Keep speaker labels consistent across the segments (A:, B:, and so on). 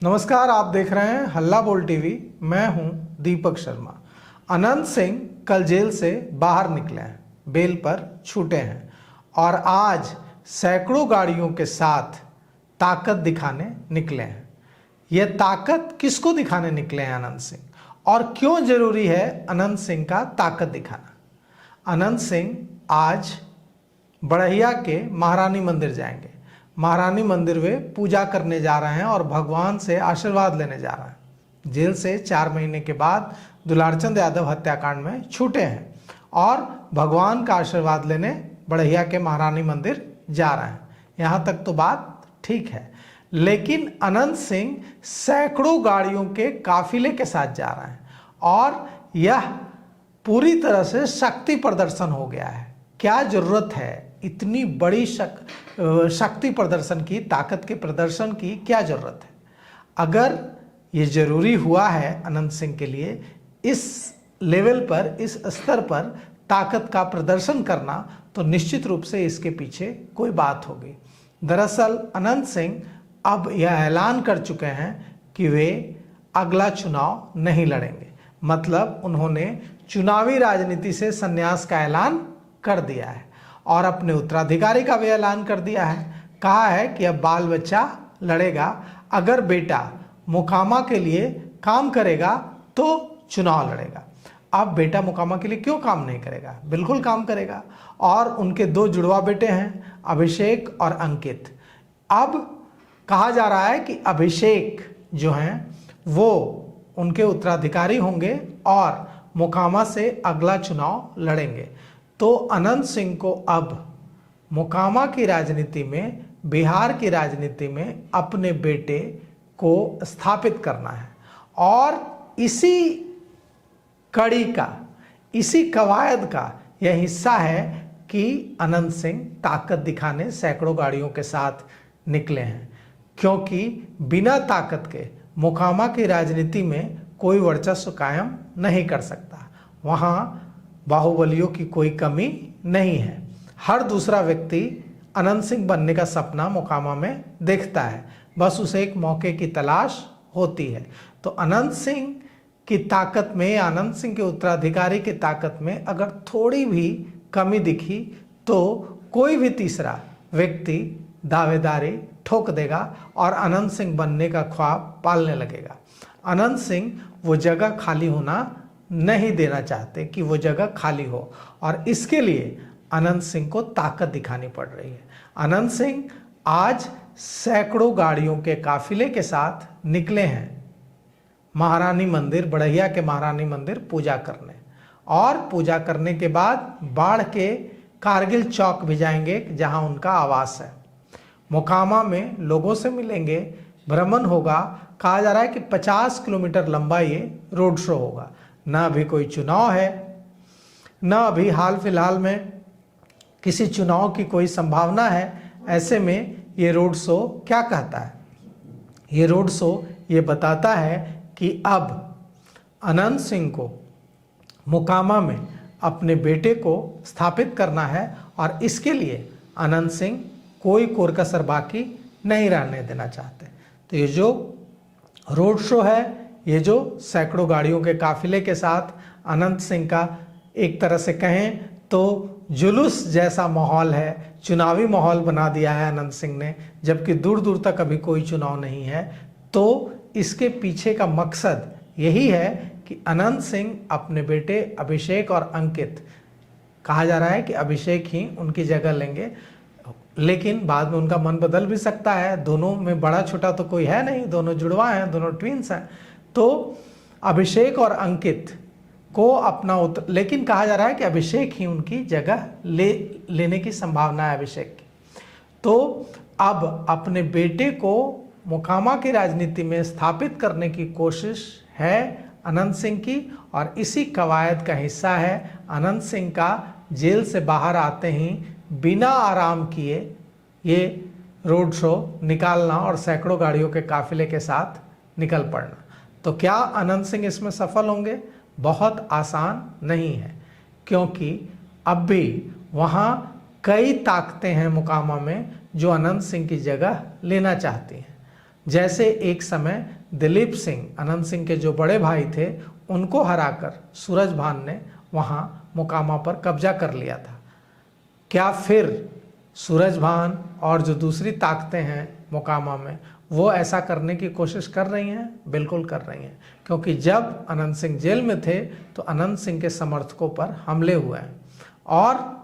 A: नमस्कार, आप देख रहे हैं हल्ला बोल टीवी। मैं हूं दीपक शर्मा। अनंत सिंह कल जेल से बाहर निकले हैं, बेल पर छूटे हैं और आज सैकड़ों गाड़ियों के साथ ताकत दिखाने निकले हैं। यह ताकत किसको दिखाने निकले हैं अनंत सिंह, और क्यों जरूरी है अनंत सिंह का ताकत दिखाना? अनंत सिंह आज बड़हिया के महारानी मंदिर जाएंगे। महारानी मंदिर वे पूजा करने जा रहे हैं और भगवान से आशीर्वाद लेने जा रहे हैं। जेल से 4 महीने के बाद दुलारचंद यादव हत्याकांड में छूटे हैं और भगवान का आशीर्वाद लेने बड़हिया के महारानी मंदिर जा रहे हैं। यहाँ तक तो बात ठीक है, लेकिन अनंत सिंह सैकड़ों गाड़ियों के काफिले के साथ जा रहे हैं और यह पूरी तरह से शक्ति प्रदर्शन हो गया है। क्या जरूरत है इतनी बड़ी शक्ति प्रदर्शन की, ताकत के प्रदर्शन की क्या जरूरत है? अगर ये जरूरी हुआ है अनंत सिंह के लिए इस लेवल पर, इस स्तर पर ताकत का प्रदर्शन करना, तो निश्चित रूप से इसके पीछे कोई बात होगी। दरअसल अनंत सिंह अब यह ऐलान कर चुके हैं कि वे अगला चुनाव नहीं लड़ेंगे। मतलब उन्होंने चुनावी राजनीति से संन्यास का ऐलान कर दिया है और अपने उत्तराधिकारी का भी ऐलान कर दिया है। कहा है कि अब बाल बच्चा लड़ेगा, अगर बेटा मोकामा के लिए काम करेगा तो चुनाव लड़ेगा। अब बेटा मोकामा के लिए क्यों काम नहीं करेगा? बिल्कुल काम करेगा। और उनके 2 जुड़वा बेटे हैं, अभिषेक और अंकित। अब कहा जा रहा है कि अभिषेक जो हैं वो उनके उत्तराधिकारी होंगे और मोकामा से अगला चुनाव लड़ेंगे। तो अनंत सिंह को अब मोकामा की राजनीति में, बिहार की राजनीति में अपने बेटे को स्थापित करना है और इसी कड़ी का, इसी कवायद का यह हिस्सा है कि अनंत सिंह ताकत दिखाने सैकड़ों गाड़ियों के साथ निकले हैं। क्योंकि बिना ताकत के मोकामा की राजनीति में कोई वर्चस्व कायम नहीं कर सकता। वहाँ बाहुबलियों की कोई कमी नहीं है। हर दूसरा व्यक्ति अनंत सिंह बनने का सपना मोकामा में देखता है, बस उसे एक मौके की तलाश होती है। तो अनंत सिंह की ताकत में, अनंत सिंह के उत्तराधिकारी की ताकत में अगर थोड़ी भी कमी दिखी तो कोई भी तीसरा व्यक्ति दावेदारी ठोक देगा और अनंत सिंह बनने का ख्वाब पालने लगेगा। अनंत सिंह वो जगह खाली होना नहीं देना चाहते कि वो जगह खाली हो, और इसके लिए अनंत सिंह को ताकत दिखानी पड़ रही है। अनंत सिंह आज सैकड़ों गाड़ियों के काफिले के साथ निकले हैं महारानी मंदिर, बड़हिया के महारानी मंदिर पूजा करने, और पूजा करने के बाद बाढ़ के कारगिल चौक भी जाएंगे जहां उनका आवास है। मोकामा में लोगों से मिलेंगे, भ्रमण होगा। कहा जा रहा है कि 50 किलोमीटर लंबा ये रोड शो होगा। ना अभी कोई चुनाव है, ना अभी हाल फिलहाल में किसी चुनाव की कोई संभावना है। ऐसे में ये रोड शो क्या कहता है? ये रोड शो ये बताता है कि अब अनंत सिंह को मोकामा में अपने बेटे को स्थापित करना है और इसके लिए अनंत सिंह कोई कोरकसर बाकी नहीं रहने देना चाहते। तो ये जो रोड शो है, ये जो सैकड़ों गाड़ियों के काफिले के साथ अनंत सिंह का एक तरह से कहें तो जुलूस जैसा माहौल है, चुनावी माहौल बना दिया है अनंत सिंह ने, जबकि दूर दूर तक अभी कोई चुनाव नहीं है। तो इसके पीछे का मकसद यही है कि अनंत सिंह अपने बेटे अभिषेक और अंकित, कहा जा रहा है कि अभिषेक ही उनकी जगह लेंगे, लेकिन बाद में उनका मन बदल भी सकता है। दोनों में बड़ा छोटा तो कोई है नहीं, दोनों जुड़वा हैं, दोनों ट्विंस हैं। तो अभिषेक और अंकित को अपना लेकिन कहा जा रहा है कि अभिषेक ही उनकी जगह लेने की संभावना है अभिषेक की। तो अब अपने बेटे को मोकामा की राजनीति में स्थापित करने की कोशिश है अनंत सिंह की, और इसी कवायद का हिस्सा है अनंत सिंह का जेल से बाहर आते ही बिना आराम किए ये रोड शो निकालना और सैकड़ों गाड़ियों के काफिले के साथ निकल पड़ना। तो क्या अनंत सिंह इसमें सफल होंगे? बहुत आसान नहीं है, क्योंकि अब भी वहाँ कई ताकतें हैं मोकामा में जो अनंत सिंह की जगह लेना चाहती हैं। जैसे एक समय दिलीप सिंह, अनंत सिंह के जो बड़े भाई थे, उनको हराकर सूरजभान ने वहां मोकामा पर कब्जा कर लिया था। क्या फिर सूरजभान और जो दूसरी ताकतें हैं मोकामा में, वो ऐसा करने की कोशिश कर रही हैं? बिल्कुल कर रही हैं, क्योंकि जब अनंत सिंह जेल में थे तो अनंत सिंह के समर्थकों पर हमले हुए हैं और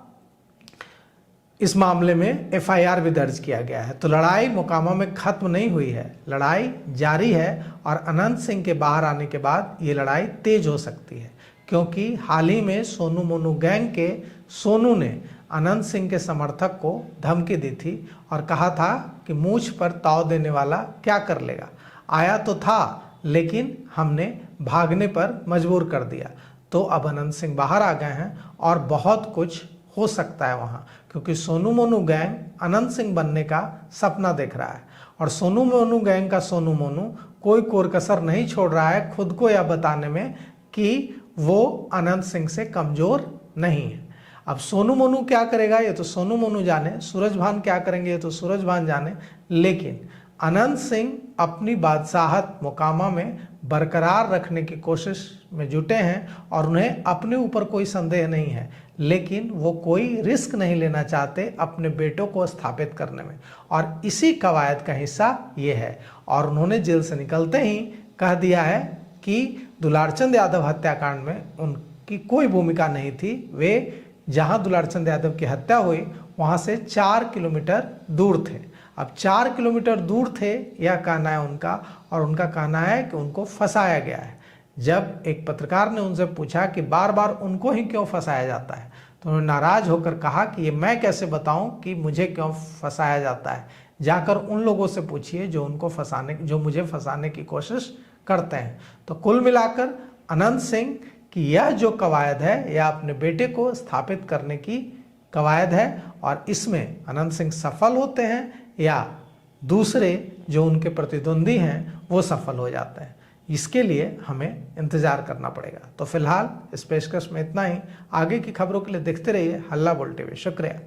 A: इस मामले में एफआईआर भी दर्ज किया गया है। तो लड़ाई मोकामा में खत्म नहीं हुई है, लड़ाई जारी है और अनंत सिंह के बाहर आने के बाद ये लड़ाई तेज हो सकती है, क्योंकि हाल ही में सोनू मोनू गैंग के सोनू ने अनंत सिंह के समर्थक को धमकी दी थी और कहा था कि मूंछ पर ताव देने वाला क्या कर लेगा। आया तो था, लेकिन हमने भागने पर मजबूर कर दिया। तो अब अनंत सिंह बाहर आ गए हैं और बहुत कुछ हो सकता है वहाँ, क्योंकि सोनू मोनू गैंग अनंत सिंह बनने का सपना देख रहा है और सोनू मोनू गैंग का सोनू मोनू कोई कोर कसर नहीं छोड़ रहा है खुद को यह बताने में कि वो अनंत सिंह से कमज़ोर नहीं है। अब सोनू मोनू क्या करेगा ये तो सोनू मोनू जाने, सूरजभान क्या करेंगे ये तो सूरजभान जाने, लेकिन अनंत सिंह अपनी बादशाहत मोकामा में बरकरार रखने की कोशिश में जुटे हैं और उन्हें अपने ऊपर कोई संदेह नहीं है, लेकिन वो कोई रिस्क नहीं लेना चाहते अपने बेटों को स्थापित करने में, और इसी कवायद का हिस्सा ये है। और उन्होंने जेल से निकलते ही कह दिया है कि दुलारचंद यादव हत्याकांड में उनकी कोई भूमिका नहीं थी। वे जहां दुलारचंद यादव की हत्या हुई वहां से 4 किलोमीटर दूर थे। अब 4 किलोमीटर दूर थे यह कहना है उनका, और उनका कहना है कि उनको फंसाया गया है। जब एक पत्रकार ने उनसे पूछा कि बार बार उनको ही क्यों फंसाया जाता है, तो उन्होंने नाराज होकर कहा कि ये मैं कैसे बताऊं कि मुझे क्यों फंसाया जाता है, जाकर उन लोगों से पूछिए जो मुझे फंसाने की कोशिश करते हैं। तो कुल मिलाकर अनंत सिंह कि यह जो कवायद है यह अपने बेटे को स्थापित करने की कवायद है, और इसमें अनंत सिंह सफल होते हैं या दूसरे जो उनके प्रतिद्वंदी हैं वो सफल हो जाते हैं, इसके लिए हमें इंतज़ार करना पड़ेगा। तो फिलहाल इस पेशकश में इतना ही। आगे की खबरों के लिए देखते रहिए हल्ला बोल टीवी। शुक्रिया।